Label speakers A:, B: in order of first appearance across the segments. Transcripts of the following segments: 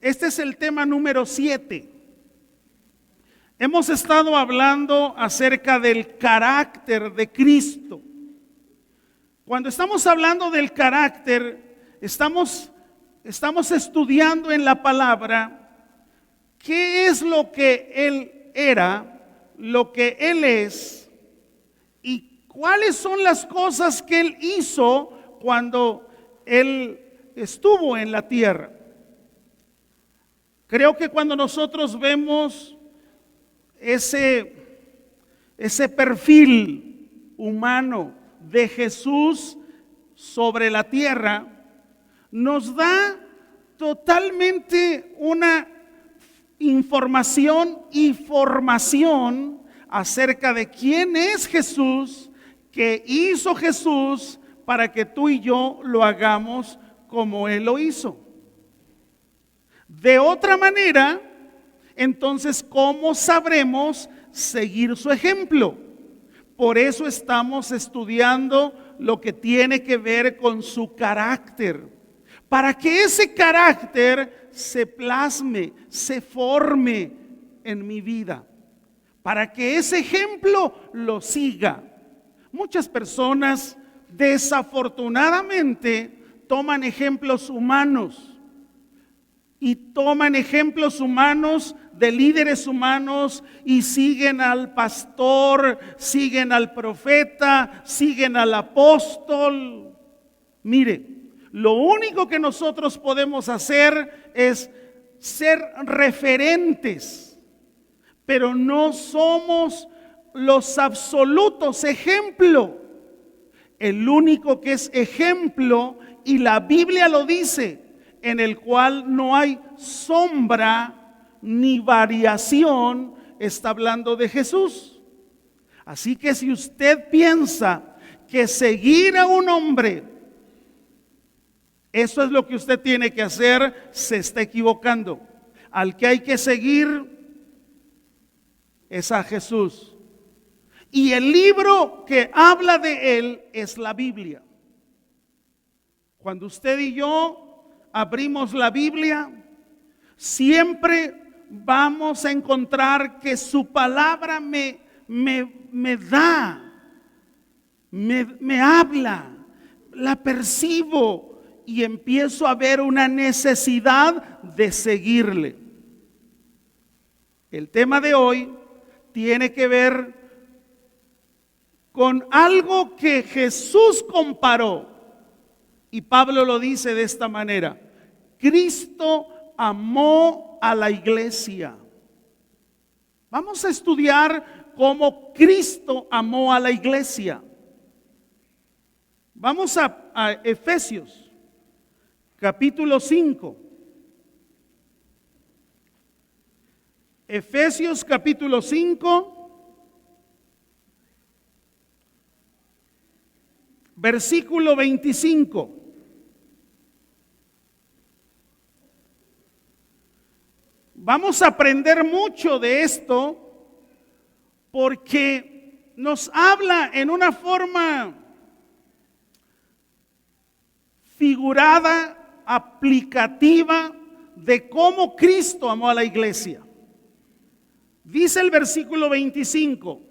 A: Este es el tema número 7. Hemos estado hablando acerca del carácter de Cristo. Cuando estamos hablando del carácter, estamos estudiando en la palabra qué es lo que Él era, lo que Él es y cuáles son las cosas que Él hizo cuando Él estuvo en la tierra. Creo que cuando nosotros vemos ese perfil humano de Jesús sobre la tierra, nos da totalmente una información y formación acerca de quién es Jesús, qué hizo Jesús para que tú y yo lo hagamos como Él lo hizo. De otra manera, entonces, ¿cómo sabremos seguir su ejemplo? Por eso estamos estudiando lo que tiene que ver con su carácter, para que ese carácter se plasme, se forme en mi vida, para que ese ejemplo lo siga. Muchas personas desafortunadamente toman ejemplos humanos y toman ejemplos humanos de líderes humanos y siguen al pastor, siguen al profeta, siguen al apóstol. Mire, lo único que nosotros podemos hacer es ser referentes, pero no somos los absolutos ejemplo. El único que es ejemplo, y la Biblia lo dice, en el cual no hay sombra ni variación, está hablando de Jesús. Así que si usted piensa que seguir a un hombre, eso es lo que usted tiene que hacer, se está equivocando. Al que hay que seguir es a Jesús. Y el libro que habla de Él es la Biblia. Cuando usted y yo abrimos la Biblia, siempre vamos a encontrar que su palabra me habla, la percibo y empiezo a ver una necesidad de seguirle. El tema de hoy tiene que ver con algo que Jesús comparó, y Pablo lo dice de esta manera: Cristo amó a la iglesia. Vamos a estudiar cómo Cristo amó a la iglesia. Vamos a Efesios, capítulo 5. Efesios, capítulo 5. Versículo 25. Vamos a aprender mucho de esto porque nos habla en una forma figurada, aplicativa, de cómo Cristo amó a la iglesia. Dice el versículo 25: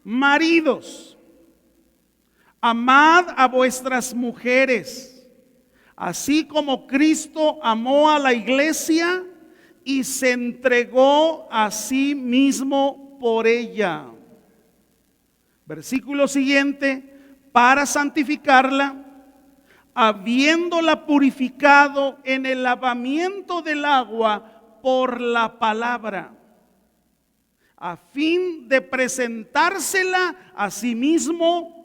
A: maridos, amad a vuestras mujeres, así como Cristo amó a la iglesia y se entregó a sí mismo por ella. Versículo siguiente: para santificarla, habiéndola purificado en el lavamiento del agua por la palabra, a fin de presentársela a sí mismo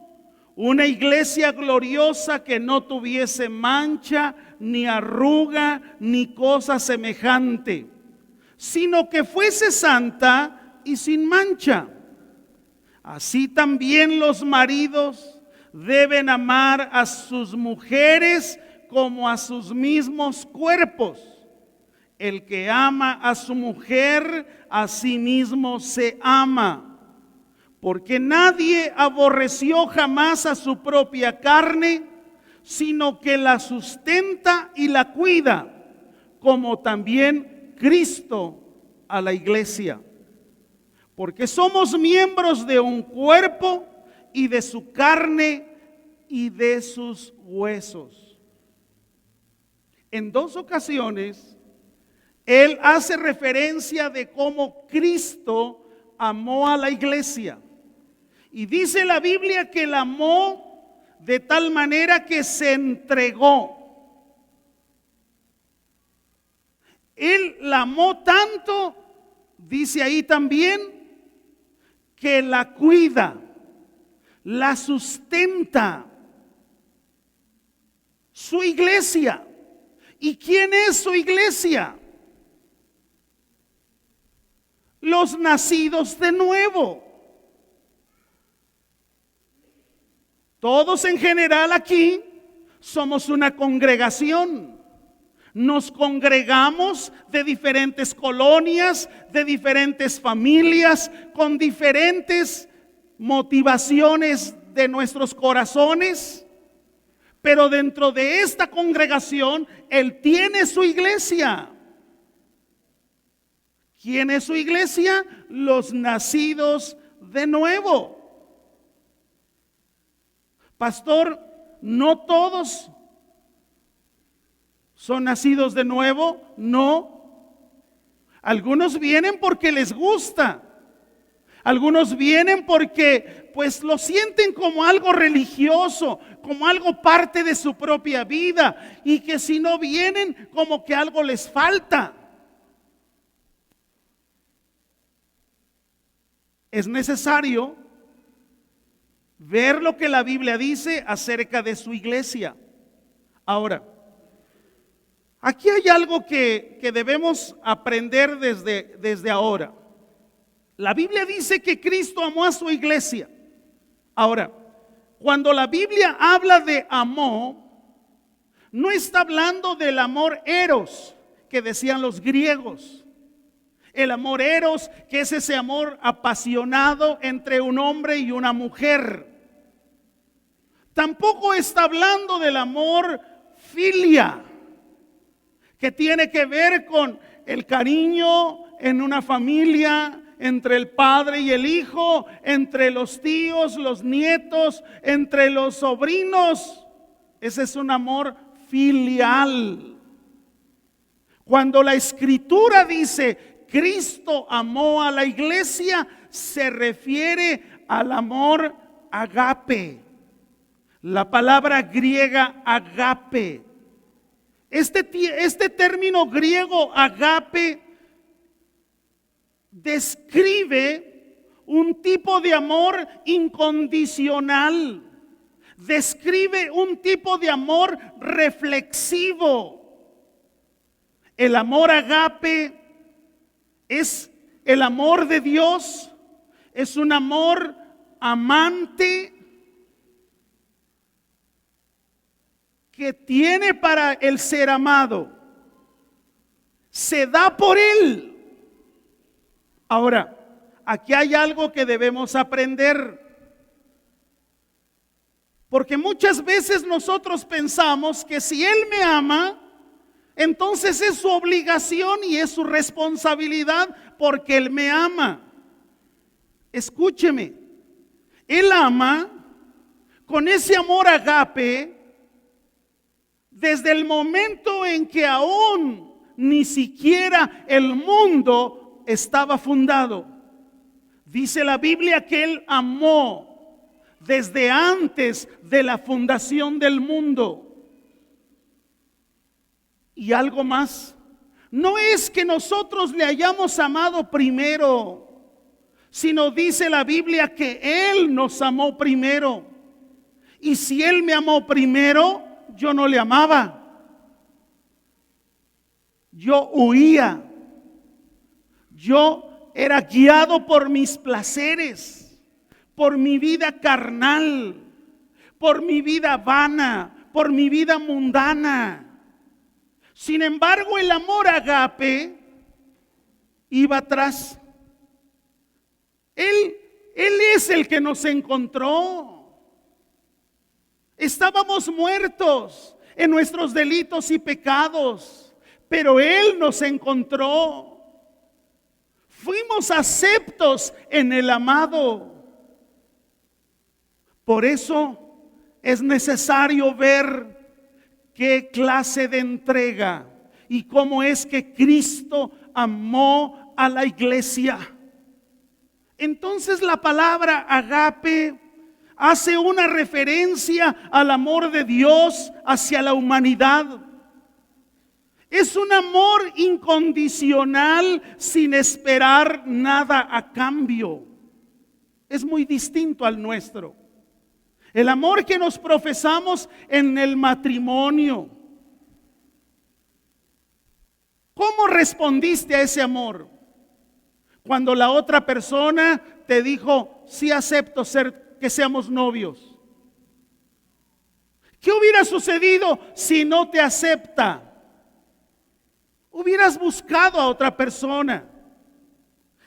A: una iglesia gloriosa, que no tuviese mancha, ni arruga, ni cosa semejante, sino que fuese santa y sin mancha. Así también los maridos deben amar a sus mujeres como a sus mismos cuerpos. El que ama a su mujer, a sí mismo se ama. Porque nadie aborreció jamás a su propia carne, sino que la sustenta y la cuida, como también Cristo a la iglesia. Porque somos miembros de un cuerpo y de su carne y de sus huesos. En 2 ocasiones, él hace referencia de cómo Cristo amó a la iglesia. Y dice la Biblia que la amó de tal manera que se entregó. Él la amó tanto, dice ahí también, que la cuida, la sustenta. Su iglesia. ¿Y quién es su iglesia? Los nacidos de nuevo. Todos en general aquí somos una congregación. Nos congregamos de diferentes colonias, de diferentes familias, con diferentes motivaciones de nuestros corazones. Pero dentro de esta congregación, Él tiene su iglesia. ¿Quién es su iglesia? Los nacidos de nuevo. Pastor, no todos son nacidos de nuevo, no. Algunos vienen porque les gusta. Algunos vienen porque pues lo sienten como algo religioso, como algo parte de su propia vida, y que si no vienen como que algo les falta. Es necesario ver lo que la Biblia dice acerca de su iglesia. Ahora, aquí hay algo que debemos aprender desde ahora. La Biblia dice que Cristo amó a su iglesia. Ahora, cuando la Biblia habla de amor, no está hablando del amor eros que decían los griegos. El amor eros, que es ese amor apasionado entre un hombre y una mujer. Tampoco está hablando del amor filia, que tiene que ver con el cariño en una familia, entre el padre y el hijo, entre los tíos, los nietos, entre los sobrinos. Ese es un amor filial. Cuando la Escritura dice Cristo amó a la iglesia, se refiere al amor agape. La palabra griega agape. Este término griego agape describe un tipo de amor incondicional. Describe un tipo de amor reflexivo. El amor agape es el amor de Dios. Es un amor amante que tiene para el ser amado. Se da por él. Ahora, aquí hay algo que debemos aprender. Porque muchas veces nosotros pensamos que si Él me ama, entonces es su obligación y es su responsabilidad porque Él me ama. Escúcheme, Él ama con ese amor agape desde el momento en que aún ni siquiera el mundo estaba fundado. Dice la Biblia que Él amó desde antes de la fundación del mundo. Y algo más, no es que nosotros le hayamos amado primero, sino dice la Biblia que Él nos amó primero. Y si Él me amó primero, yo no le amaba. Yo huía. Yo era guiado por mis placeres, por mi vida carnal, por mi vida vana, por mi vida mundana. Sin embargo, el amor agape iba atrás. Él es el que nos encontró. Estábamos muertos en nuestros delitos y pecados, pero Él nos encontró. Fuimos aceptos en el amado. Por eso es necesario ver qué clase de entrega y cómo es que Cristo amó a la iglesia. Entonces la palabra agape hace una referencia al amor de Dios hacia la humanidad. Es un amor incondicional sin esperar nada a cambio. Es muy distinto al nuestro. El amor que nos profesamos en el matrimonio. ¿Cómo respondiste a ese amor? Cuando la otra persona te dijo, sí acepto que seamos novios. ¿Qué hubiera sucedido si no te acepta? Hubieras buscado a otra persona.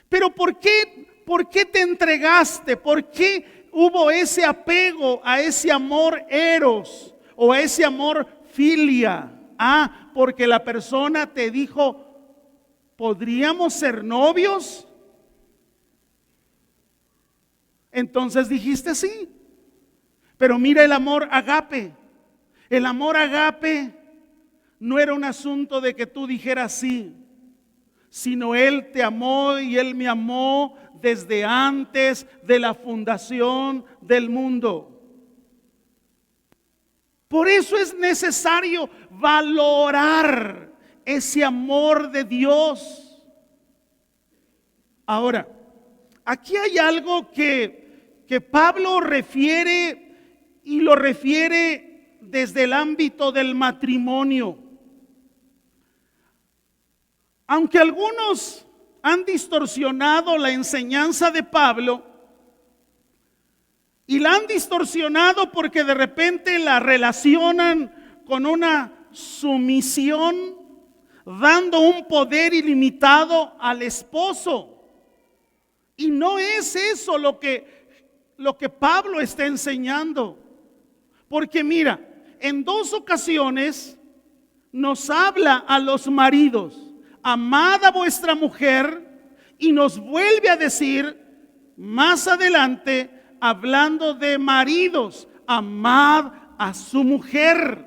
A: Pero ¿por qué te entregaste? ¿Por qué hubo ese apego a ese amor eros o a ese amor filia? Porque la persona te dijo, ¿podríamos ser novios? Entonces dijiste sí. Pero mira el amor agape. El amor agape no era un asunto de que tú dijeras sí, sino Él te amó y Él me amó desde antes de la fundación del mundo. Por eso es necesario valorar ese amor de Dios. Ahora, aquí hay algo que Pablo refiere y lo refiere desde el ámbito del matrimonio. Aunque algunos han distorsionado la enseñanza de Pablo, y la han distorsionado porque de repente la relacionan con una sumisión, dando un poder ilimitado al esposo. Y no es eso lo que Pablo está enseñando. Porque mira, en 2 ocasiones nos habla a los maridos, amad a vuestra mujer, y nos vuelve a decir más adelante, hablando de maridos, amad a su mujer.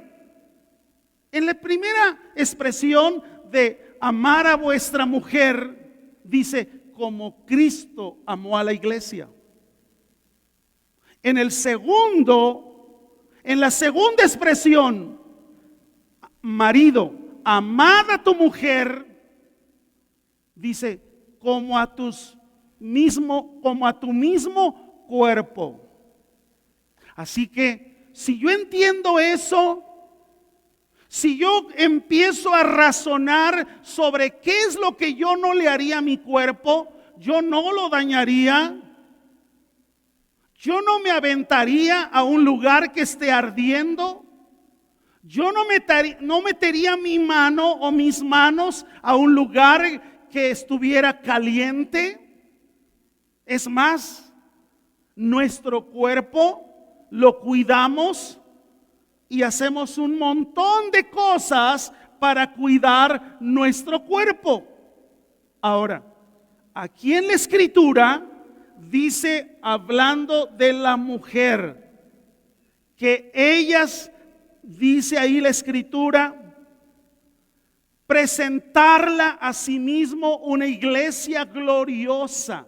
A: En la primera expresión de amar a vuestra mujer, dice, como Cristo amó a la iglesia. En la segunda expresión, marido, amad a tu mujer, dice, como a tu mismo cuerpo. Así que si yo entiendo eso, si yo empiezo a razonar sobre qué es lo que yo no le haría a mi cuerpo, yo no lo dañaría, yo no me aventaría a un lugar que esté ardiendo, yo no metería mi mano o mis manos a un lugar que estuviera caliente. Es más, nuestro cuerpo lo cuidamos y hacemos un montón de cosas para cuidar nuestro cuerpo. Ahora, aquí en la escritura dice, hablando de la mujer, que ellas, dice ahí la escritura, presentarla a sí mismo una iglesia gloriosa.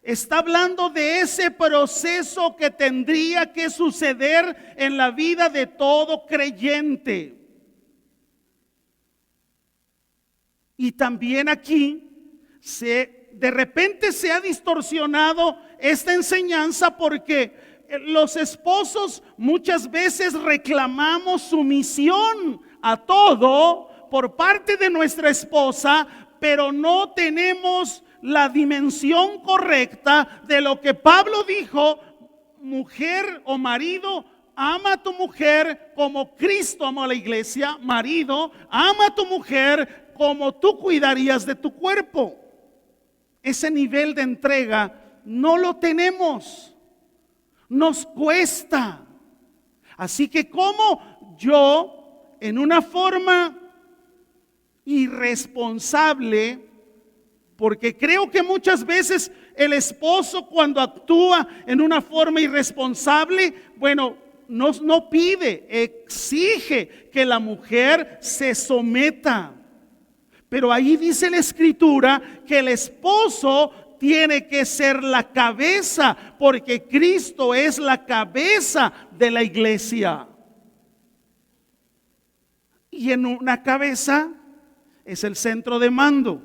A: Está hablando de ese proceso que tendría que suceder en la vida de todo creyente. Y también aquí de repente se ha distorsionado esta enseñanza porque los esposos muchas veces reclamamos sumisión a todo por parte de nuestra esposa, pero no tenemos la dimensión correcta de lo que Pablo dijo: mujer o marido, ama a tu mujer como Cristo amó a la iglesia. Marido, ama a tu mujer como tú cuidarías de tu cuerpo. Ese nivel de entrega no lo tenemos, nos cuesta. Así que como yo, en una forma irresponsable, porque creo que muchas veces el esposo, cuando actúa en una forma irresponsable, no pide, exige que la mujer se someta. Pero ahí dice la Escritura que el esposo tiene que ser la cabeza, porque Cristo es la cabeza de la iglesia. Y en una cabeza es el centro de mando.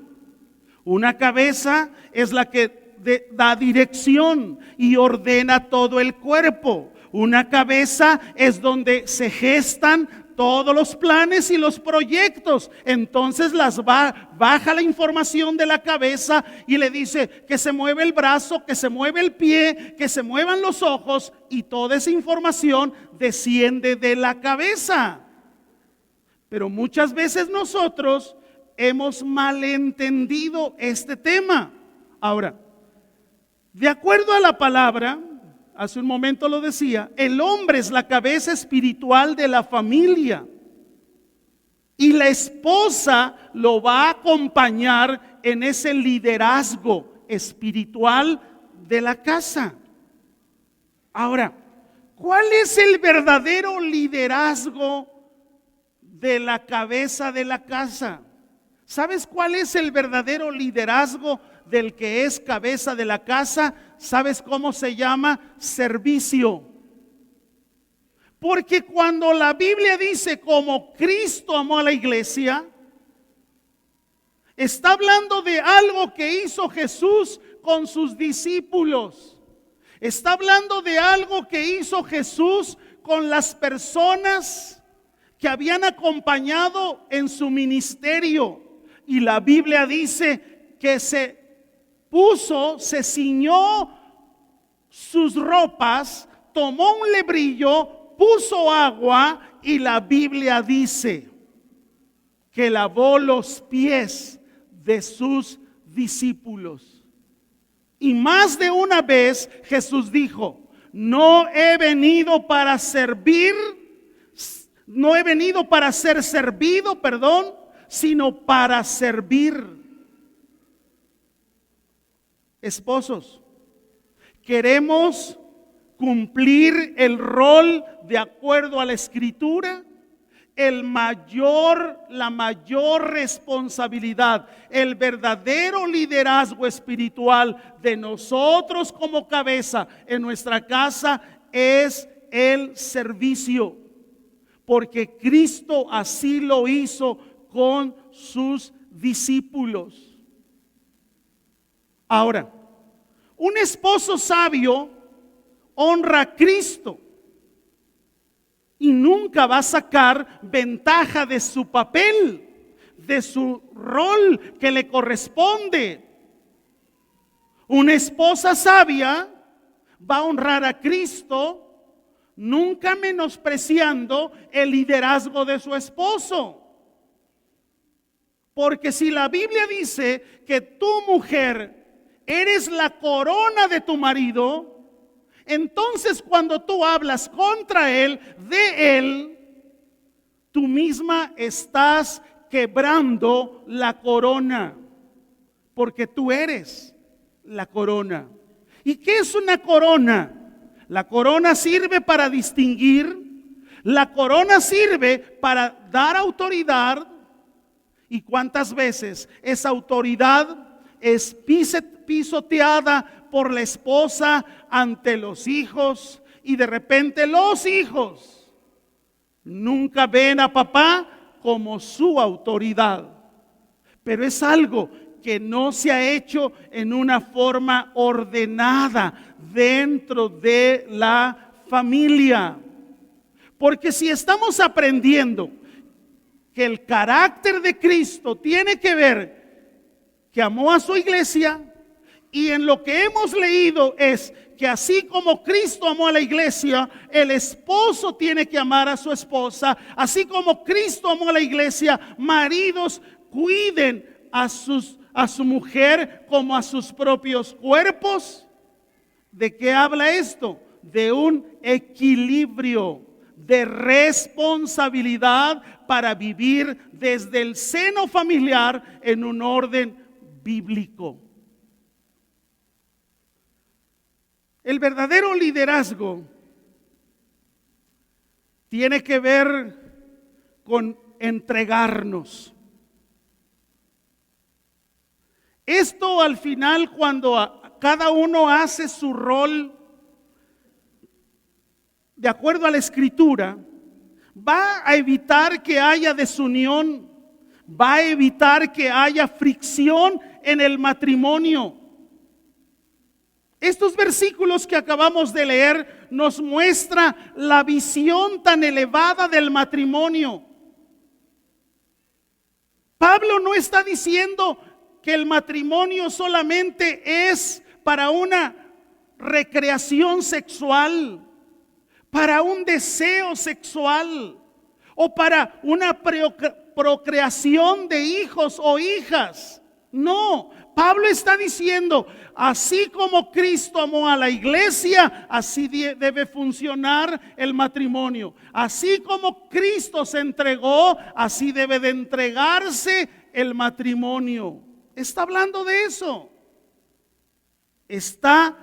A: Una cabeza es la que da dirección y ordena todo el cuerpo. Una cabeza es donde se gestan todos los planes y los proyectos. Entonces baja la información de la cabeza y le dice que se mueve el brazo, que se mueve el pie, que se muevan los ojos, y toda esa información desciende de la cabeza. Pero muchas veces nosotros hemos malentendido este tema. Ahora, de acuerdo a la palabra, hace un momento lo decía, el hombre es la cabeza espiritual de la familia y la esposa lo va a acompañar en ese liderazgo espiritual de la casa. Ahora, ¿cuál es el verdadero liderazgo de la cabeza de la casa? ¿Sabes cuál es el verdadero liderazgo del que es cabeza de la casa? ¿Sabes cómo se llama? Servicio. Porque cuando la Biblia dice como Cristo amó a la iglesia, está hablando de algo que hizo Jesús con sus discípulos. Está hablando de algo que hizo Jesús con las personas que habían acompañado en su ministerio. Y la Biblia dice que se ciñó sus ropas, tomó un lebrillo, puso agua, y la Biblia dice que lavó los pies de sus discípulos. Y más de una vez Jesús dijo: no he venido para ser servido, sino para servir. Esposos, ¿queremos cumplir el rol de acuerdo a la Escritura? La mayor responsabilidad, el verdadero liderazgo espiritual de nosotros como cabeza en nuestra casa es el servicio, porque Cristo así lo hizo con sus discípulos. Ahora, un esposo sabio honra a Cristo y nunca va a sacar ventaja de su papel, de su rol que le corresponde. Una esposa sabia va a honrar a Cristo, nunca menospreciando el liderazgo de su esposo. Porque si la Biblia dice que tu mujer eres la corona de tu marido, entonces cuando tú hablas contra él, de él, tú misma estás quebrando la corona, porque tú eres la corona. ¿Y qué es una corona? La corona sirve para distinguir, la corona sirve para dar autoridad. ¿Y cuántas veces esa autoridad es pisoteada por la esposa ante los hijos? Y de repente los hijos nunca ven a papá como su autoridad. Pero es algo que no se ha hecho en una forma ordenada dentro de la familia. Porque si estamos aprendiendo que el carácter de Cristo tiene que ver que amó a su iglesia, y en lo que hemos leído es que así como Cristo amó a la iglesia, el esposo tiene que amar a su esposa. Así como Cristo amó a la iglesia, maridos, cuiden a su mujer como a sus propios cuerpos. ¿De qué habla esto? De un equilibrio de responsabilidad para vivir desde el seno familiar en un orden bíblico. El verdadero liderazgo tiene que ver con entregarnos. Esto al final, cuando cada uno hace su rol de acuerdo a la Escritura, va a evitar que haya desunión, va a evitar que haya fricción en el matrimonio. Estos versículos que acabamos de leer nos muestra la visión tan elevada del matrimonio. Pablo no está diciendo que el matrimonio solamente es para una recreación sexual, para un deseo sexual o para una procreación de hijos o hijas. No, Pablo está diciendo, así como Cristo amó a la iglesia, así debe funcionar el matrimonio. Así como Cristo se entregó, así debe de entregarse el matrimonio. Está hablando de eso. Está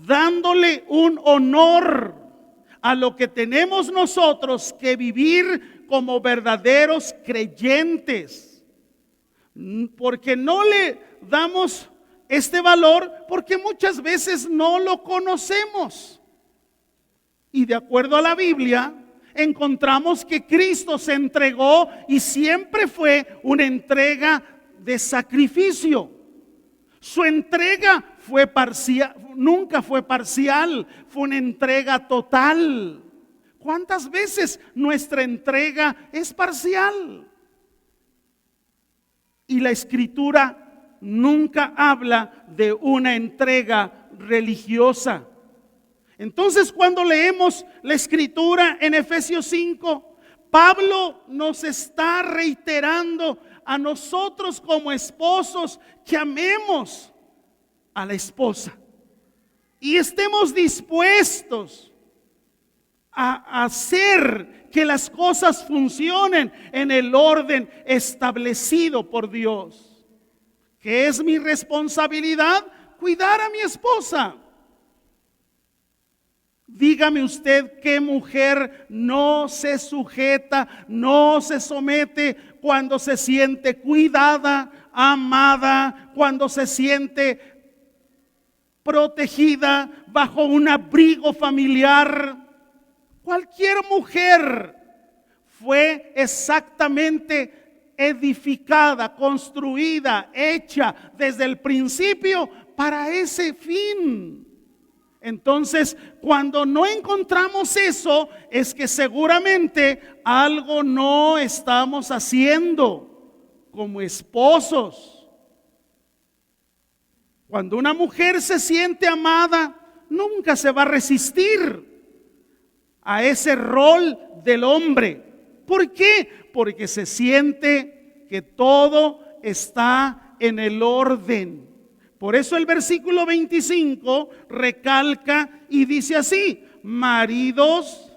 A: dándole un honor a lo que tenemos nosotros que vivir como verdaderos creyentes. Porque no le damos este valor porque muchas veces no lo conocemos. Y de acuerdo a la Biblia, encontramos que Cristo se entregó y siempre fue una entrega de sacrificio. Su entrega fue parcial, nunca fue parcial, fue una entrega total. ¿Cuántas veces nuestra entrega es parcial? Y la Escritura nunca habla de una entrega religiosa. Entonces, cuando leemos la Escritura en Efesios 5, Pablo nos está reiterando a nosotros como esposos que amemos a la esposa y estemos dispuestos a hacer que las cosas funcionen en el orden establecido por Dios. Que es mi responsabilidad cuidar a mi esposa. Dígame usted qué mujer no se sujeta, no se somete cuando se siente cuidada, amada, cuando se siente protegida bajo un abrigo familiar. Cualquier mujer fue exactamente edificada, construida, hecha desde el principio para ese fin. Entonces, cuando no encontramos eso, es que seguramente algo no estamos haciendo como esposos. Cuando una mujer se siente amada, nunca se va a resistir a ese rol del hombre. ¿Por qué? Porque se siente que todo está en el orden. Por eso el versículo 25 recalca y dice así: maridos,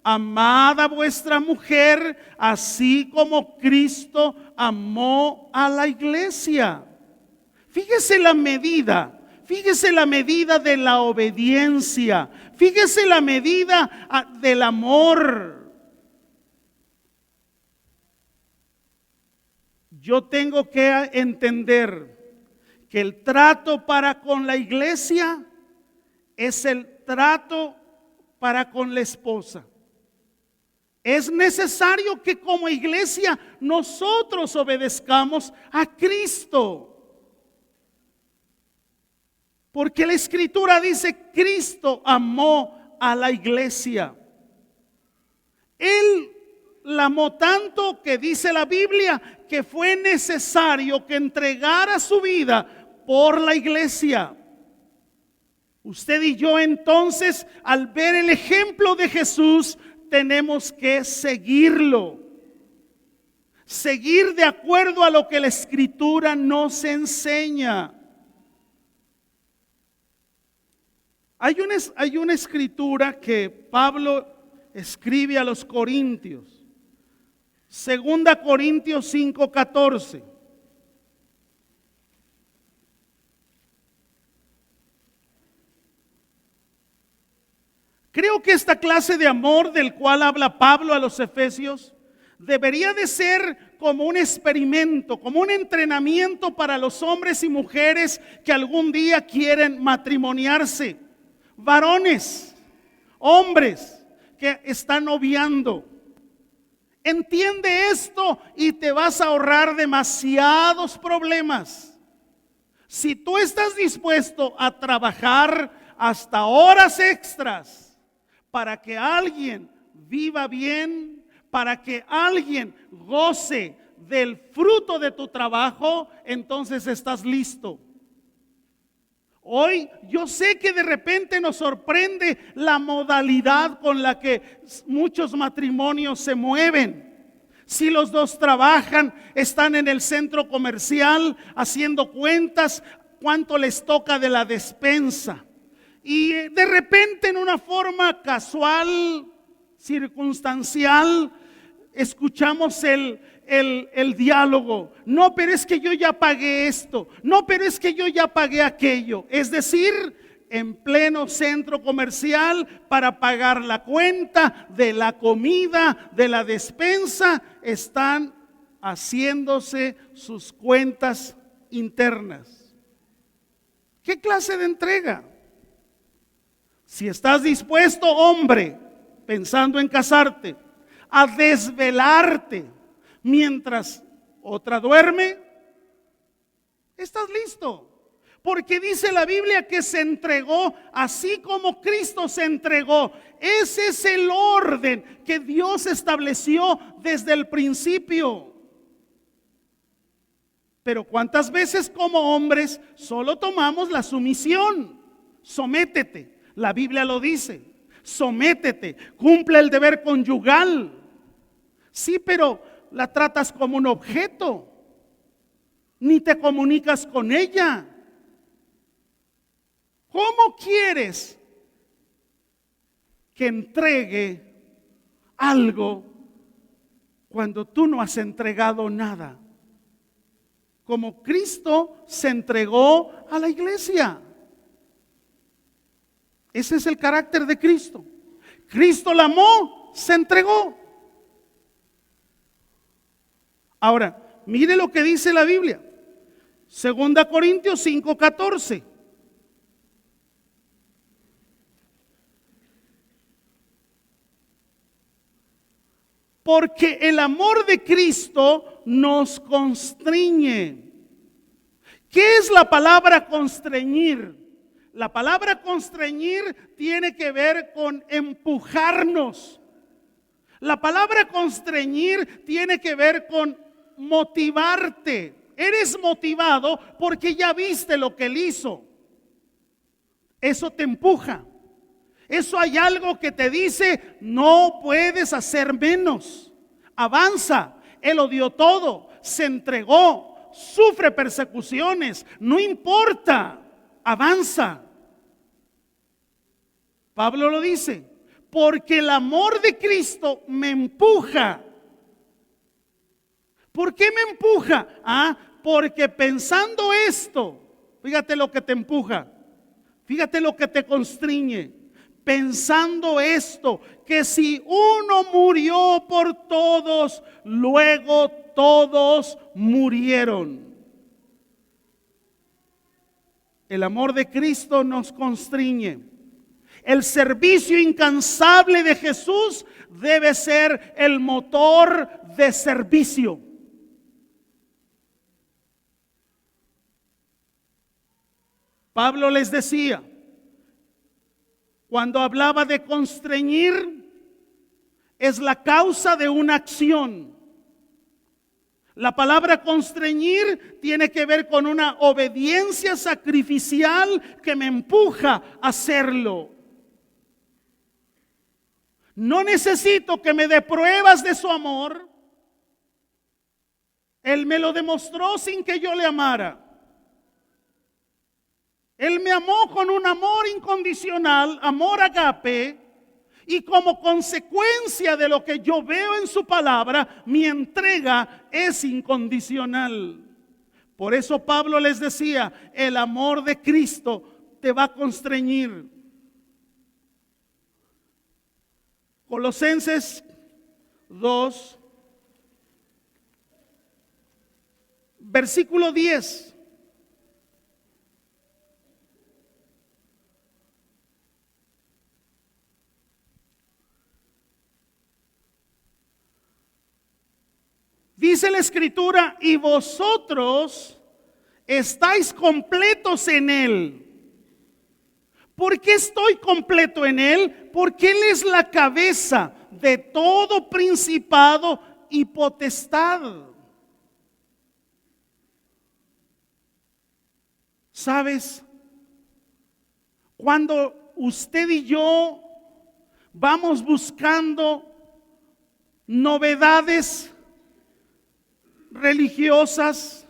A: amad a vuestra mujer, así como Cristo amó a la iglesia. Fíjese la medida de la obediencia, fíjese la medida del amor. Yo tengo que entender que el trato para con la iglesia es el trato para con la esposa. Es necesario que como iglesia nosotros obedezcamos a Cristo. Porque la Escritura dice: Cristo amó a la iglesia. Él la amó tanto que dice la Biblia que fue necesario que entregara su vida por la iglesia. Usted y yo entonces, al ver el ejemplo de Jesús, tenemos que seguirlo. Seguir de acuerdo a lo que la Escritura nos enseña. Hay una escritura que Pablo escribe a los Corintios. Segunda Corintios 5:14. Creo que esta clase de amor del cual habla Pablo a los Efesios debería de ser como un experimento, como un entrenamiento para los hombres y mujeres que algún día quieren matrimoniarse. Varones, hombres que están noviando. Entiende esto y te vas a ahorrar demasiados problemas. Si tú estás dispuesto a trabajar hasta horas extras para que alguien viva bien, para que alguien goce del fruto de tu trabajo, entonces estás listo. Hoy yo sé que de repente nos sorprende la modalidad con la que muchos matrimonios se mueven. Si los dos trabajan, están en el centro comercial haciendo cuentas, cuánto les toca de la despensa. Y de repente en una forma casual, circunstancial, escuchamos el diálogo. No, pero es que yo ya pagué esto. No, pero es que yo ya pagué aquello. Es decir, en pleno centro comercial para pagar la cuenta de la comida, de la despensa, están haciéndose sus cuentas internas. ¿Qué clase de entrega? Si estás dispuesto, hombre, pensando en casarte, a desvelarte mientras otra duerme, estás listo. Porque dice la Biblia que se entregó así como Cristo se entregó. Ese es el orden que Dios estableció desde el principio. Pero ¿cuántas veces como hombres solo tomamos la sumisión? Sométete. La Biblia lo dice, sométete, cumple el deber conyugal. Sí, pero la tratas como un objeto, ni te comunicas con ella. ¿Cómo quieres que entregue algo cuando tú no has entregado nada? Como Cristo se entregó a la iglesia. Ese es el carácter de Cristo. Cristo la amó, se entregó. Ahora, mire lo que dice la Biblia. Segunda Corintios 5:14. Porque el amor de Cristo nos constriñe. ¿Qué es la palabra constreñir? La palabra constreñir tiene que ver con empujarnos. La palabra constreñir tiene que ver con motivarte. Eres motivado porque ya viste lo que él hizo. Eso te empuja. Eso hay algo que te dice, no puedes hacer menos. Avanza. Él lo dio todo, se entregó, sufre persecuciones, no importa, avanza. Pablo lo dice, porque el amor de Cristo me empuja. ¿Por qué me empuja? Porque pensando esto, fíjate lo que te empuja, fíjate lo que te constriñe. Pensando esto, que si uno murió por todos, luego todos murieron. El amor de Cristo nos constriñe. El servicio incansable de Jesús debe ser el motor de servicio. Pablo les decía, cuando hablaba de constreñir, es la causa de una acción. La palabra constreñir tiene que ver con una obediencia sacrificial que me empuja a hacerlo. No necesito que me dé pruebas de su amor. Él me lo demostró sin que yo le amara. Él me amó con un amor incondicional, amor agape, Y como consecuencia de lo que yo veo en su palabra, mi entrega es incondicional. Por eso Pablo les decía, el amor de Cristo te va a constreñir. Colosenses 2, versículo 10. Dice la Escritura, y vosotros estáis completos en Él. ¿Por qué estoy completo en Él? Porque Él es la cabeza de todo principado y potestad. ¿Sabes? Cuando usted y yo vamos buscando novedades religiosas,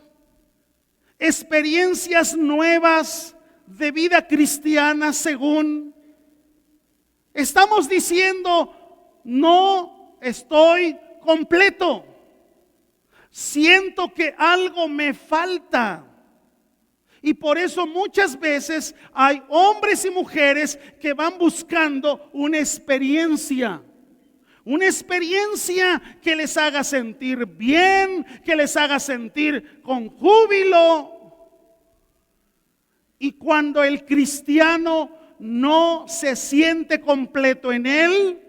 A: experiencias nuevas de vida cristiana, según estamos diciendo, no estoy completo, siento que algo me falta. Y por eso muchas veces hay hombres y mujeres que van buscando una experiencia que les haga sentir bien, que les haga sentir con júbilo. Y cuando el cristiano no se siente completo en él,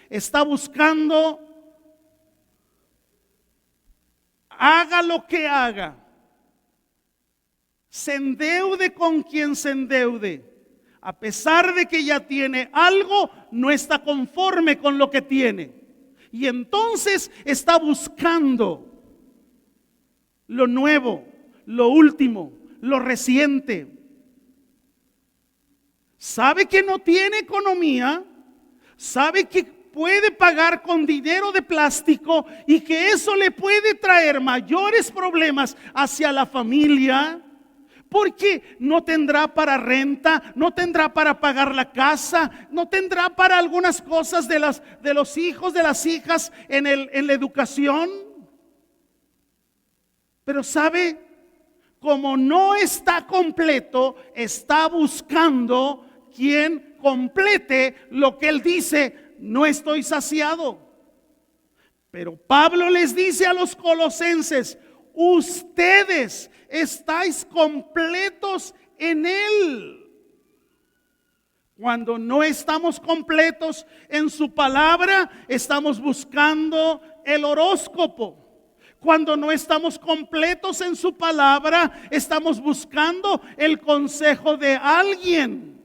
A: está buscando, haga lo que haga, se endeude con quien se endeude, a pesar de que ya tiene algo, no está conforme con lo que tiene. Y entonces está buscando lo nuevo, lo último, lo reciente. Sabe que no tiene economía, sabe que puede pagar con dinero de plástico y que eso le puede traer mayores problemas hacia la familia. Porque no tendrá para renta, no tendrá para pagar la casa, no tendrá para algunas cosas de los hijos, de las hijas en la educación. Pero sabe, como no está completo, está buscando quien complete lo que él dice, no estoy saciado. Pero Pablo les dice a los colosenses, ustedes estáis completos en Él. Cuando no estamos completos en su palabra, estamos buscando el horóscopo. Cuando no estamos completos en su palabra, estamos buscando el consejo de alguien.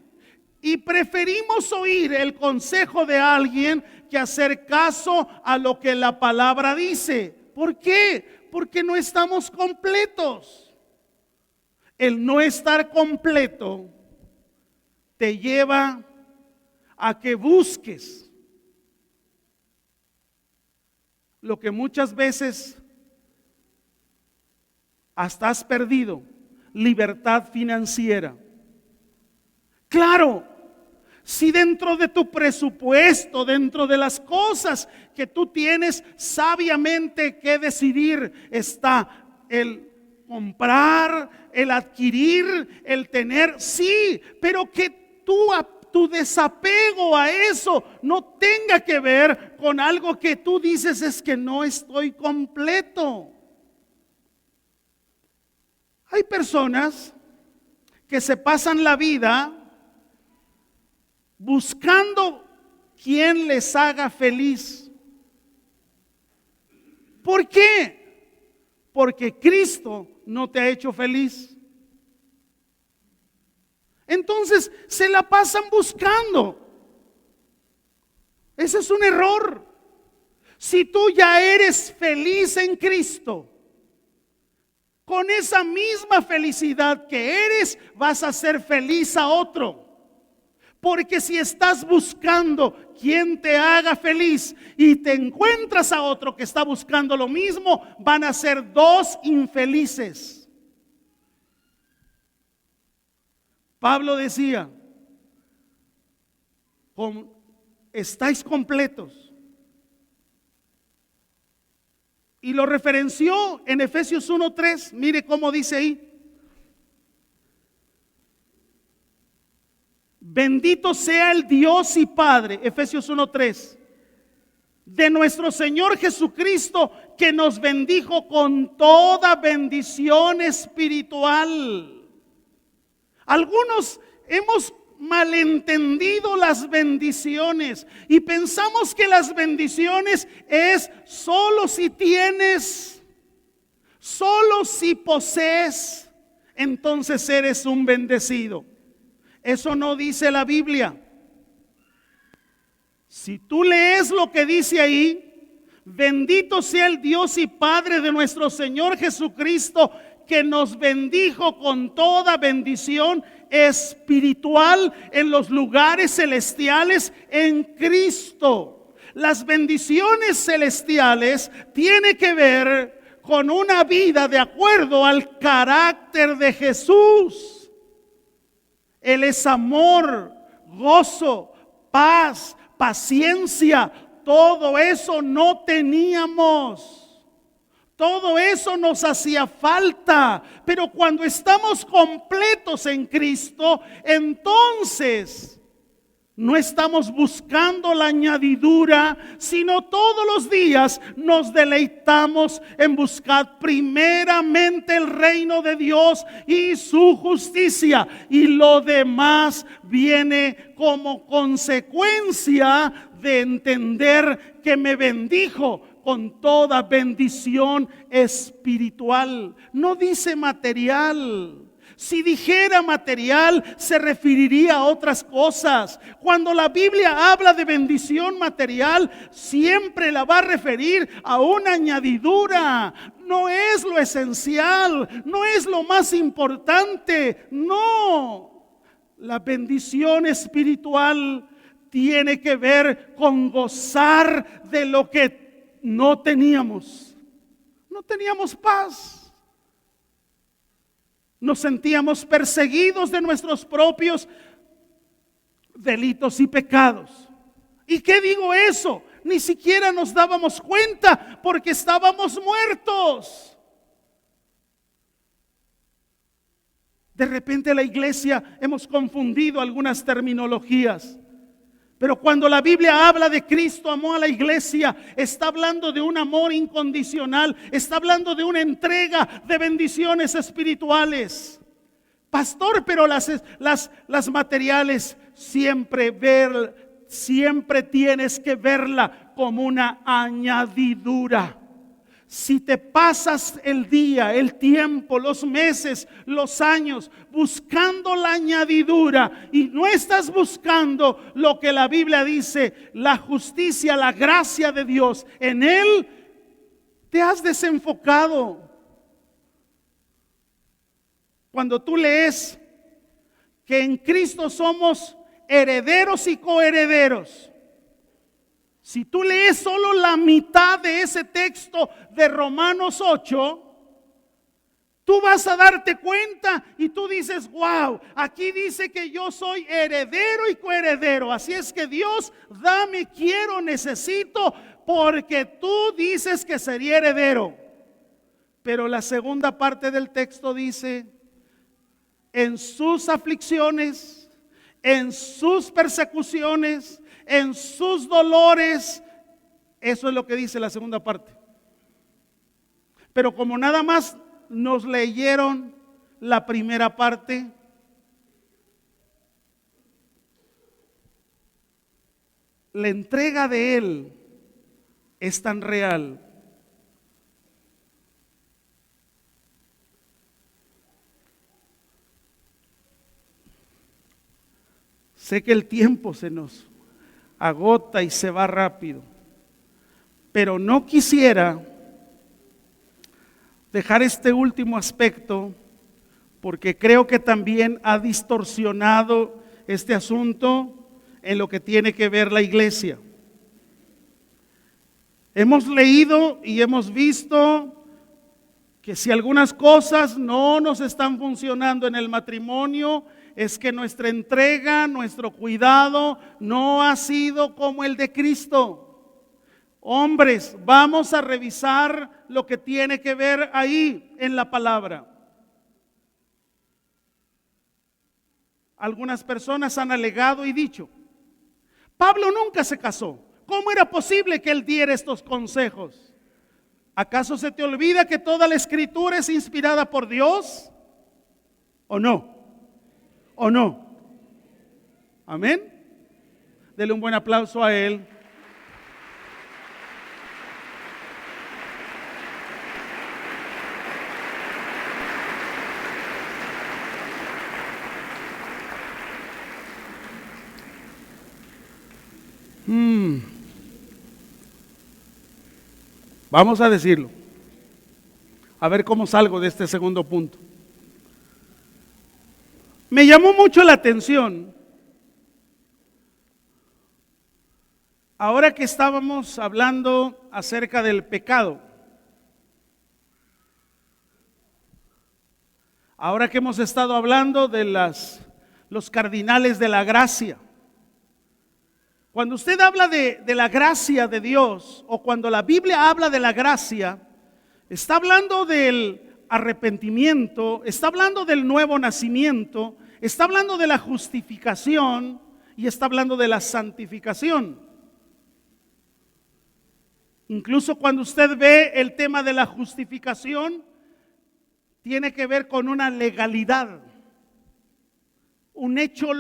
A: Y preferimos oír el consejo de alguien que hacer caso a lo que la palabra dice. ¿Por qué? Porque no estamos completos. El no estar completo te lleva a que busques lo que muchas veces hasta has perdido, libertad financiera. Claro, si dentro de tu presupuesto, dentro de las cosas que tú tienes sabiamente que decidir, está el comprar, el adquirir, el tener, sí, pero que tu desapego a eso no tenga que ver con algo que tú dices, es que no estoy completo. Hay personas que se pasan la vida buscando quien les haga feliz. ¿Por qué? Porque Cristo no te ha hecho feliz. Entonces se la pasan buscando. Ese es un error. Si tú ya eres feliz en Cristo, con esa misma felicidad que eres, vas a ser feliz a otro. Porque si estás buscando quien te haga feliz y te encuentras a otro que está buscando lo mismo, van a ser dos infelices. Pablo decía, estáis completos. Y lo referenció en Efesios 1:3. Mire cómo dice ahí. Bendito sea el Dios y Padre, Efesios 1:3, de nuestro Señor Jesucristo, que nos bendijo con toda bendición espiritual. Algunos hemos malentendido las bendiciones y pensamos que las bendiciones es solo si tienes, solo si posees, entonces eres un bendecido. Eso no dice la Biblia. Si tú lees lo que dice ahí, bendito sea el Dios y Padre de nuestro Señor Jesucristo, que nos bendijo con toda bendición espiritual en los lugares celestiales en Cristo. Las bendiciones celestiales tienen que ver con una vida de acuerdo al carácter de Jesús. Él es amor, gozo, paz, paciencia. Todo eso no teníamos. Todo eso nos hacía falta, pero cuando estamos completos en Cristo, entonces no estamos buscando la añadidura, sino todos los días nos deleitamos en buscar primeramente el reino de Dios y su justicia, y lo demás viene como consecuencia de entender que me bendijo con toda bendición espiritual. No dice material. Si dijera material, se referiría a otras cosas. Cuando la Biblia habla de bendición material, siempre la va a referir a una añadidura. No es lo esencial, no es lo más importante. No, la bendición espiritual tiene que ver con gozar de lo que no teníamos. No teníamos paz. Nos sentíamos perseguidos de nuestros propios delitos y pecados. ¿Y qué digo eso? Ni siquiera nos dábamos cuenta porque estábamos muertos. De repente la iglesia hemos confundido algunas terminologías. Pero cuando la Biblia habla de Cristo amó a la iglesia, está hablando de un amor incondicional, está hablando de una entrega de bendiciones espirituales. Pastor, pero las materiales siempre tienes que verla como una añadidura. Si te pasas el día, el tiempo, los meses, los años buscando la añadidura y no estás buscando lo que la Biblia dice, la justicia, la gracia de Dios, en Él te has desenfocado. Cuando tú lees que en Cristo somos herederos y coherederos, si tú lees solo la mitad de ese texto de Romanos 8, tú vas a darte cuenta y tú dices, wow, aquí dice que yo soy heredero y coheredero. Así es que Dios, dame, quiero, necesito, porque tú dices que sería heredero. Pero la segunda parte del texto dice, en sus aflicciones, en sus persecuciones, en sus dolores. Eso es lo que dice la segunda parte. Pero como nada más nos leyeron la primera parte, la entrega de Él es tan real sé que el tiempo se nos agota y se va rápido, pero no quisiera dejar este último aspecto porque creo que también ha distorsionado este asunto en lo que tiene que ver la iglesia. Hemos leído y hemos visto que si algunas cosas no nos están funcionando en el matrimonio, es que nuestra entrega, nuestro cuidado no ha sido como el de Cristo. Hombres, vamos a revisar lo que tiene que ver ahí en la palabra. Algunas personas han alegado y dicho: Pablo nunca se casó. ¿Cómo era posible que él diera estos consejos? ¿Acaso se te olvida que toda la escritura es inspirada por Dios? ¿O no? ¿O no? Amén. Dele un buen aplauso a él. Vamos a decirlo. A ver cómo salgo de este segundo punto. Me llamó mucho la atención, ahora que estábamos hablando acerca del pecado, ahora que hemos estado hablando de los cardinales de la gracia. Cuando usted habla de la gracia de Dios, o cuando la Biblia habla de la gracia, está hablando del arrepentimiento, está hablando del nuevo nacimiento, está hablando de la justificación y está hablando de la santificación. Incluso cuando usted ve el tema de la justificación, tiene que ver con una legalidad, un hecho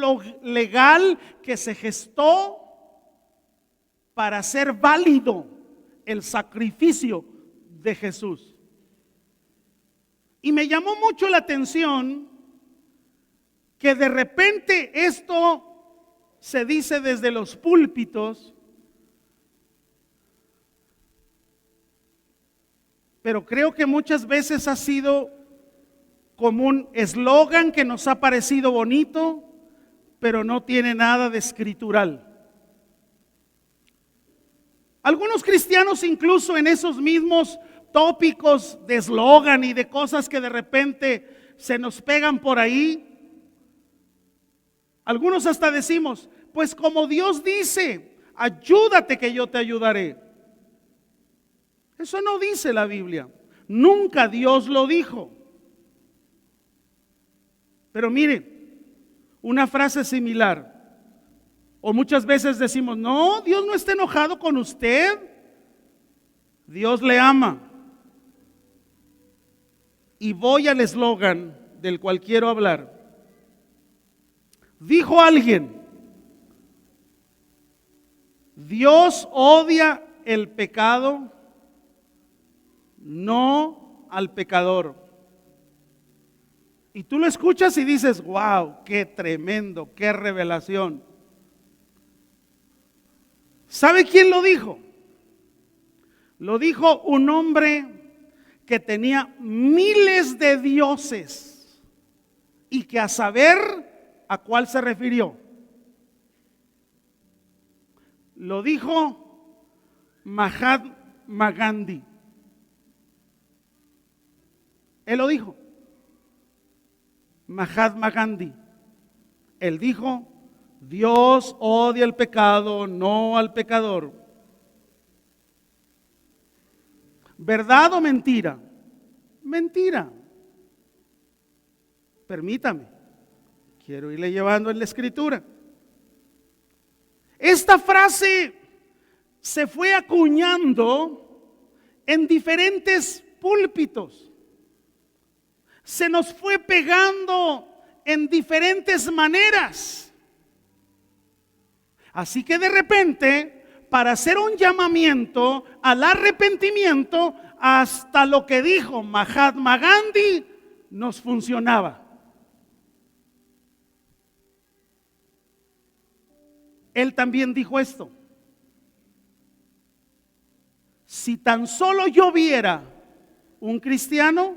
A: legal que se gestó para hacer válido el sacrificio de Jesús. Y me llamó mucho la atención que de repente esto se dice desde los púlpitos, pero creo que muchas veces ha sido como un eslogan que nos ha parecido bonito, pero no tiene nada de escritural. Algunos cristianos, incluso en esos mismos tópicos de eslogan y de cosas que de repente se nos pegan por ahí, algunos hasta decimos: pues como Dios dice, ayúdate que yo te ayudaré. Eso no dice la Biblia, nunca Dios lo dijo. Pero mire, una frase similar, o muchas veces decimos: no, Dios no está enojado con usted, Dios le ama. Y voy al eslogan del cual quiero hablar. Dijo alguien: Dios odia el pecado, no al pecador. Y tú lo escuchas y dices: wow, qué tremendo, qué revelación. ¿Sabe quién lo dijo? Lo dijo un hombre que tenía miles de dioses y que a saber a cuál se refirió. Lo dijo Mahatma Gandhi. Él lo dijo. Mahatma Gandhi. Él dijo: Dios odia el pecado, no al pecador. ¿Verdad o mentira? Mentira. Permítame, quiero irle llevando en la escritura. Esta frase se fue acuñando en diferentes púlpitos. Se nos fue pegando en diferentes maneras. Así que de repente, para hacer un llamamiento al arrepentimiento, hasta lo que dijo Mahatma Gandhi nos funcionaba. Él también dijo esto: si tan solo yo viera un cristiano,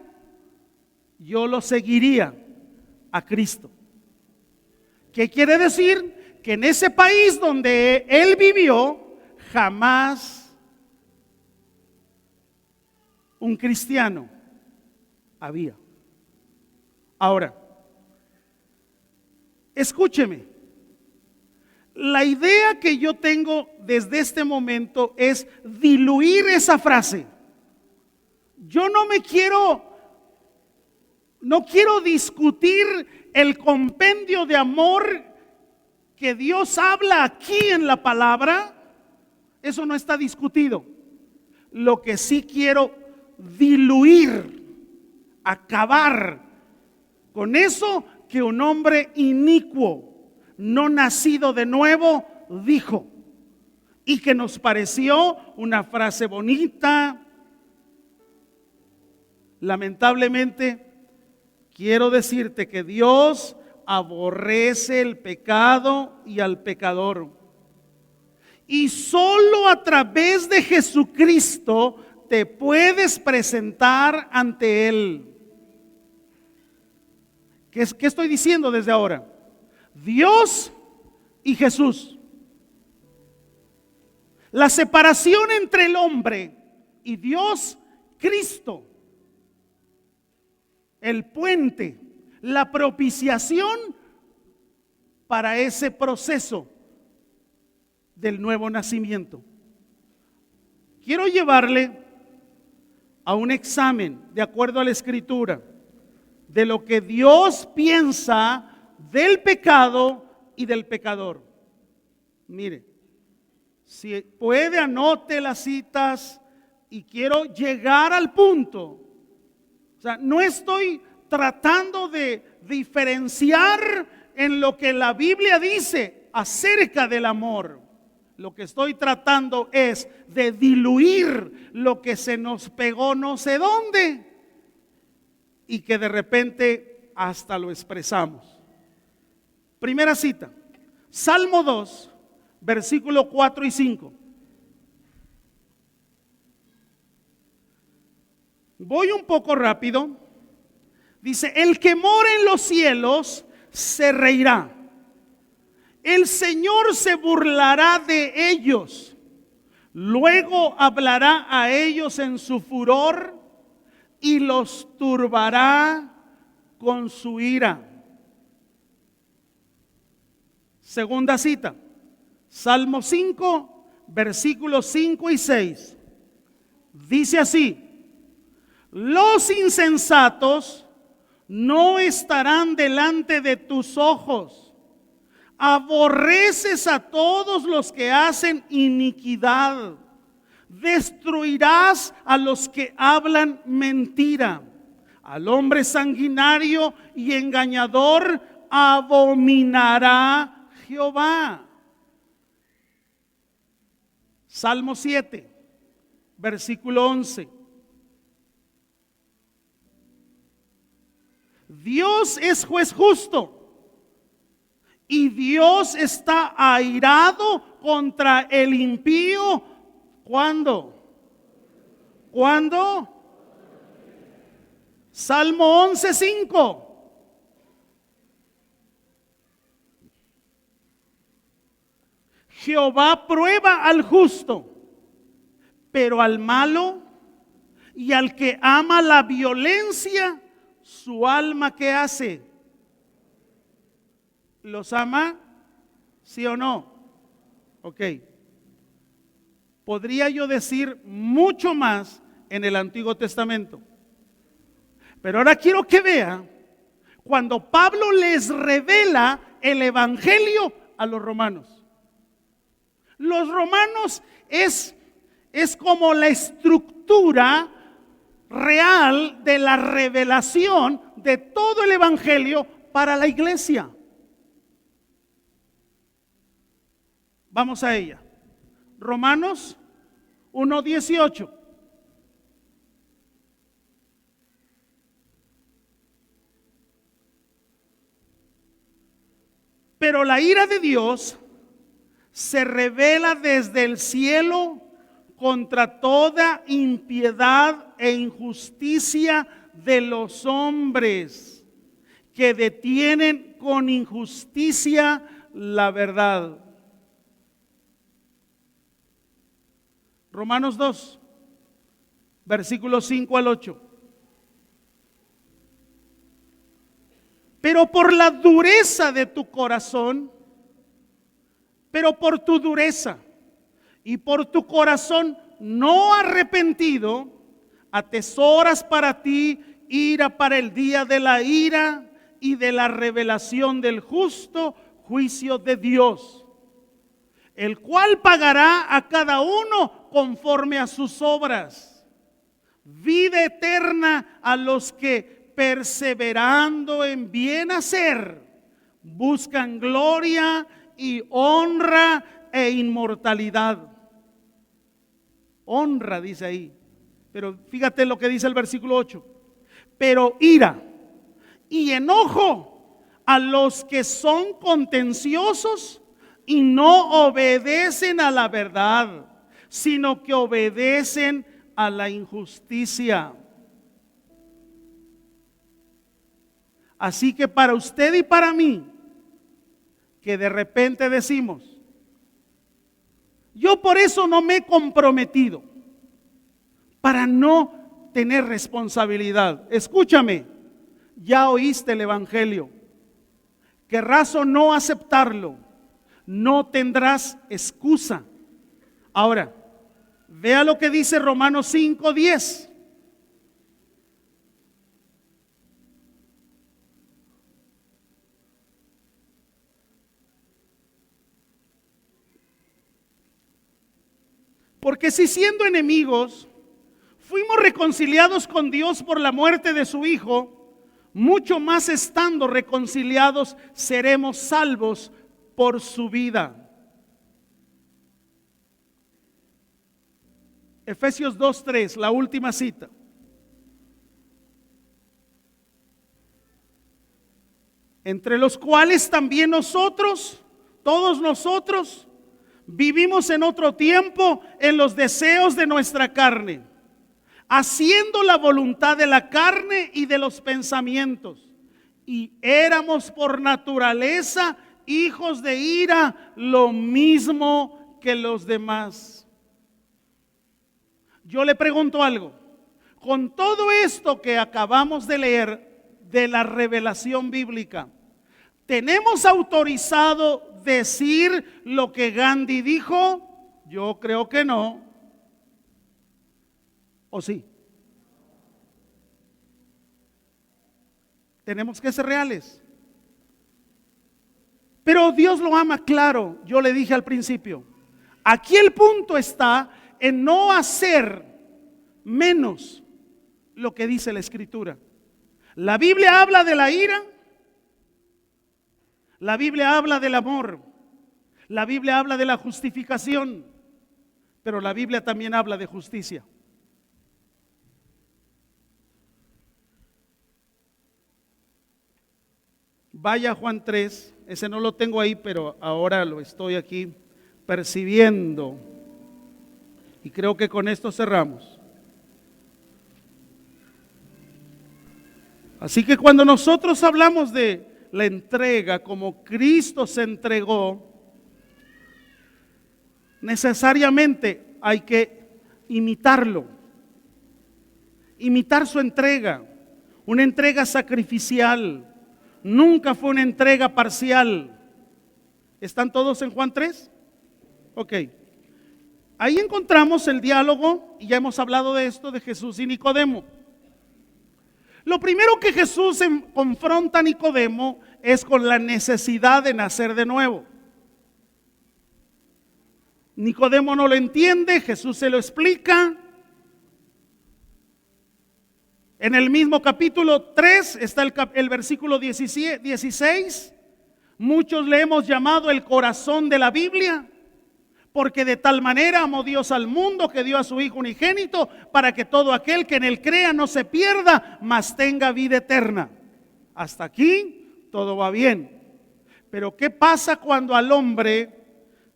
A: yo lo seguiría a Cristo. ¿Qué quiere decir? Que en ese país donde él vivió, jamás un cristiano había. Ahora, escúcheme. La idea que yo tengo desde este momento es diluir esa frase. Yo no quiero discutir el compendio de amor que Dios habla aquí en la palabra. Eso no está discutido. Lo que sí quiero diluir, acabar con eso que un hombre inicuo, no nacido de nuevo, dijo, y que nos pareció una frase bonita. Lamentablemente, quiero decirte que Dios aborrece el pecado y al pecador. Y solo a través de Jesucristo te puedes presentar ante Él. ¿Qué estoy diciendo desde ahora? Dios y Jesús. La separación entre el hombre y Dios, Cristo. El puente, la propiciación para ese proceso del nuevo nacimiento. Quiero llevarle a un examen, de acuerdo a la Escritura, de lo que Dios piensa del pecado y del pecador. Mire, si puede, anote las citas y quiero llegar al punto. O sea, no estoy tratando de diferenciar en lo que la Biblia dice acerca del amor. Lo que estoy tratando es de diluir lo que se nos pegó no sé dónde y que de repente hasta lo expresamos. Primera cita, Salmo 2, versículo 4 y 5. Voy un poco rápido. Dice, el que mora en los cielos se reirá. El Señor se burlará de ellos. Luego hablará a ellos en su furor y los turbará con su ira. Segunda cita, Salmo 5, versículos 5 y 6. Dice así: los insensatos no estarán delante de tus ojos. Aborreces a todos los que hacen iniquidad. Destruirás a los que hablan mentira. Al hombre sanguinario y engañador abominará Jehová. Salmo 7, versículo 11. Dios es juez justo y Dios está airado contra el impío. ¿Cuándo? ¿Cuándo? Salmo 11:5. Jehová prueba al justo, pero al malo y al que ama la violencia, su alma, ¿qué hace? ¿Los ama? ¿Sí o no? Ok. Podría yo decir mucho más en el Antiguo Testamento. Pero ahora quiero que vea cuando Pablo les revela el Evangelio a los romanos. Los romanos es como la estructura real de la revelación de todo el Evangelio para la iglesia. Vamos a ella. Romanos 1:18. Pero la ira de Dios se revela desde el cielo contra toda impiedad e injusticia de los hombres que detienen con injusticia la verdad. Romanos 2, versículos 5 al 8. Pero por la dureza de tu corazón, pero por tu dureza y por tu corazón no arrepentido, atesoras para ti ira para el día de la ira y de la revelación del justo juicio de Dios, el cual pagará a cada uno conforme a sus obras. Vida eterna a los que, perseverando en bien hacer, buscan gloria y honra e inmortalidad. Honra, dice ahí. Pero fíjate lo que dice el versículo 8. Pero ira y enojo a los que son contenciosos y no obedecen a la verdad, sino que obedecen a la injusticia. Así que para usted y para mí, que de repente decimos, yo por eso no me he comprometido, para no tener responsabilidad. Escúchame, ya oíste el evangelio, querrás o no aceptarlo, no tendrás excusa. Ahora, vea lo que dice Romanos 5:10. Porque si siendo enemigos fuimos reconciliados con Dios por la muerte de su Hijo, mucho más estando reconciliados seremos salvos por su vida. Efesios 2:3, la última cita. Entre los cuales también nosotros, todos nosotros, vivimos en otro tiempo en los deseos de nuestra carne, haciendo la voluntad de la carne y de los pensamientos, y éramos por naturaleza hijos de ira, lo mismo que los demás. Yo le pregunto algo, con todo esto que acabamos de leer de la revelación bíblica, ¿tenemos autorizado decir lo que Gandhi dijo? Yo creo que no. ¿O sí? Tenemos que ser reales. Pero Dios lo ama, claro. Yo le dije al principio, aquí el punto está en no hacer menos lo que dice la Escritura. La Biblia habla de la ira, la Biblia habla del amor, la Biblia habla de la justificación, pero la Biblia también habla de justicia. Vaya a Juan 3, ese no lo tengo ahí, pero ahora lo estoy aquí percibiendo. Y creo que con esto cerramos. Así que cuando nosotros hablamos de la entrega, como Cristo se entregó, necesariamente hay que imitarlo, imitar su entrega, una entrega sacrificial. Nunca fue una entrega parcial. ¿Están todos en Juan 3? Ok. Ahí encontramos el diálogo, y ya hemos hablado de esto, de Jesús y Nicodemo. Lo primero que Jesús confronta a Nicodemo es con la necesidad de nacer de nuevo. Nicodemo no lo entiende, Jesús se lo explica. En el mismo capítulo 3 está el versículo 16. Muchos le hemos llamado el corazón de la Biblia, porque de tal manera amó Dios al mundo que dio a su Hijo unigénito, para que todo aquel que en él crea no se pierda, mas tenga vida eterna. Hasta aquí todo va bien. Pero ¿qué pasa cuando al hombre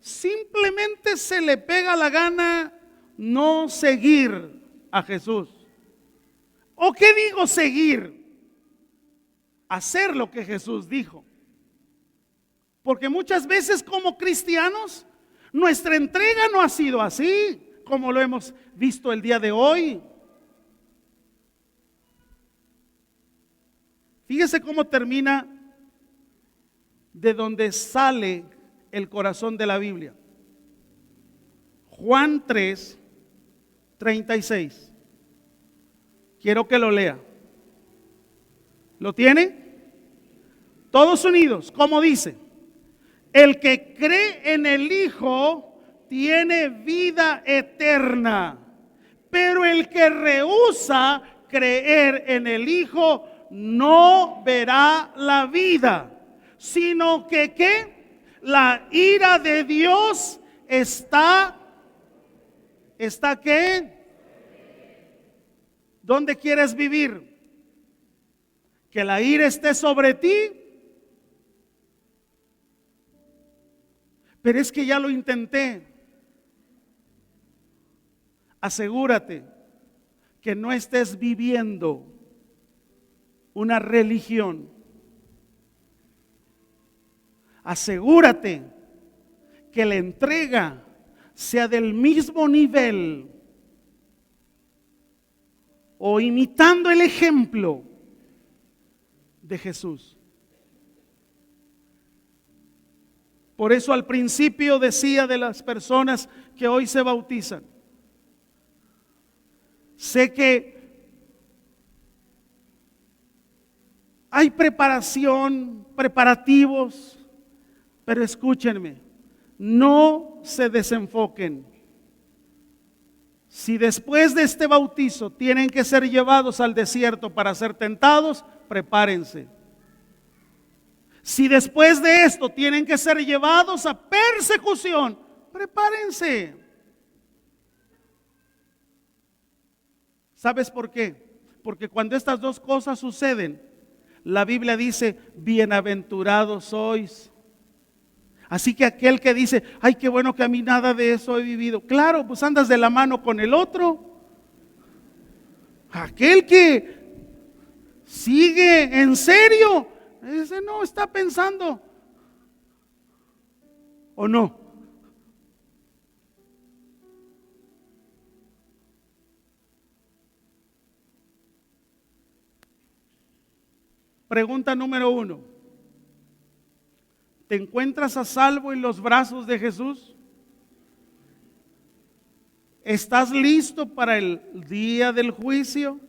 A: simplemente se le pega la gana no seguir a Jesús? ¿O qué digo seguir? Hacer lo que Jesús dijo. Porque muchas veces como cristianos nuestra entrega no ha sido así, como lo hemos visto el día de hoy. Fíjese cómo termina de donde sale el corazón de la Biblia. Juan 3, 36. Quiero que lo lea. ¿Lo tiene? Todos unidos, ¿cómo dice? El que cree en el Hijo tiene vida eterna, pero el que rehúsa creer en el Hijo no verá la vida, sino que ¿qué? La ira de Dios está ¿qué? ¿Dónde quieres vivir? ¿Que la ira esté sobre ti? Pero es que ya lo intenté. Asegúrate que no estés viviendo una religión. Asegúrate que la entrega sea del mismo nivel o imitando el ejemplo de Jesús. Por eso al principio decía de las personas que hoy se bautizan, sé que hay preparativos, pero escúchenme, no se desenfoquen. Si después de este bautizo tienen que ser llevados al desierto para ser tentados, prepárense. Si después de esto tienen que ser llevados a persecución, prepárense. ¿Sabes por qué? Porque cuando estas dos cosas suceden, la Biblia dice, bienaventurados sois. Así que aquel que dice, ay, qué bueno que a mí nada de eso he vivido. Claro, pues andas de la mano con el otro. Aquel que sigue en serio, ese no está pensando. ¿O no? Pregunta número 1. ¿Te encuentras a salvo en los brazos de Jesús? ¿Estás listo para el día del juicio?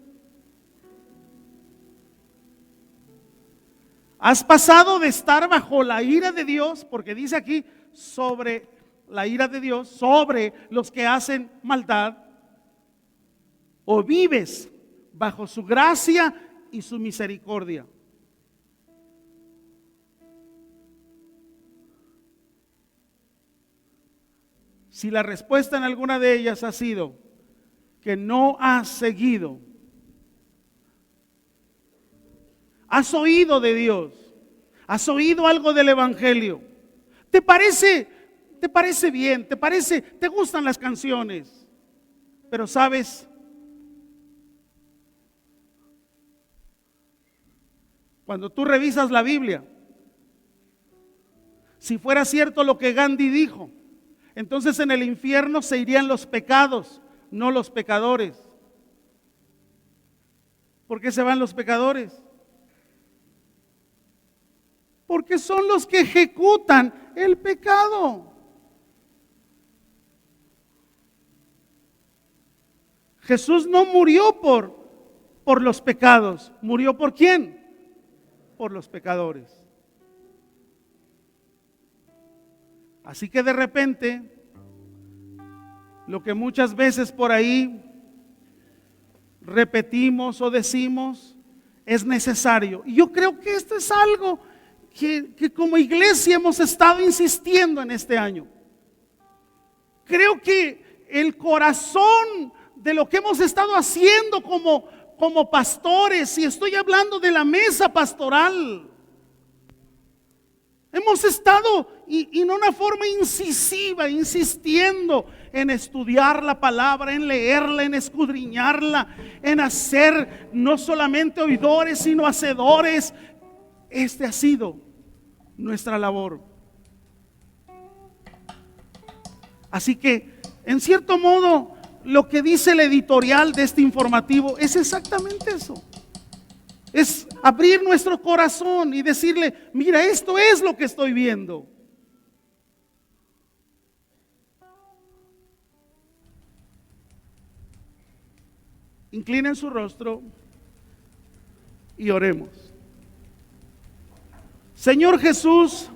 A: ¿Has pasado de estar bajo la ira de Dios? Porque dice aquí sobre la ira de Dios, sobre los que hacen maldad. ¿O vives bajo su gracia y su misericordia? Si la respuesta en alguna de ellas ha sido que no has seguido, has oído de Dios, has oído algo del Evangelio, ¿te parece bien? ¿Te gustan las canciones? Pero sabes, cuando tú revisas la Biblia, si fuera cierto lo que Gandhi dijo, entonces en el infierno se irían los pecados, no los pecadores. ¿Por qué se van los pecadores? Porque son los que ejecutan el pecado. Jesús no murió por los pecados, murió ¿por quién? Por los pecadores. Así que de repente, lo que muchas veces por ahí repetimos o decimos es necesario. Y yo creo que esto es algo que como iglesia hemos estado insistiendo en este año. Creo que el corazón de lo que hemos estado haciendo como pastores, y estoy hablando de la mesa pastoral, hemos estado, y en una forma incisiva, insistiendo en estudiar la palabra, en leerla, en escudriñarla, en hacer no solamente oidores, sino hacedores. Este ha sido nuestra labor. Así que, en cierto modo, lo que dice el editorial de este informativo es exactamente eso. Es abrir nuestro corazón y decirle, mira, esto es lo que estoy viendo. Inclinen su rostro y oremos. Señor Jesús,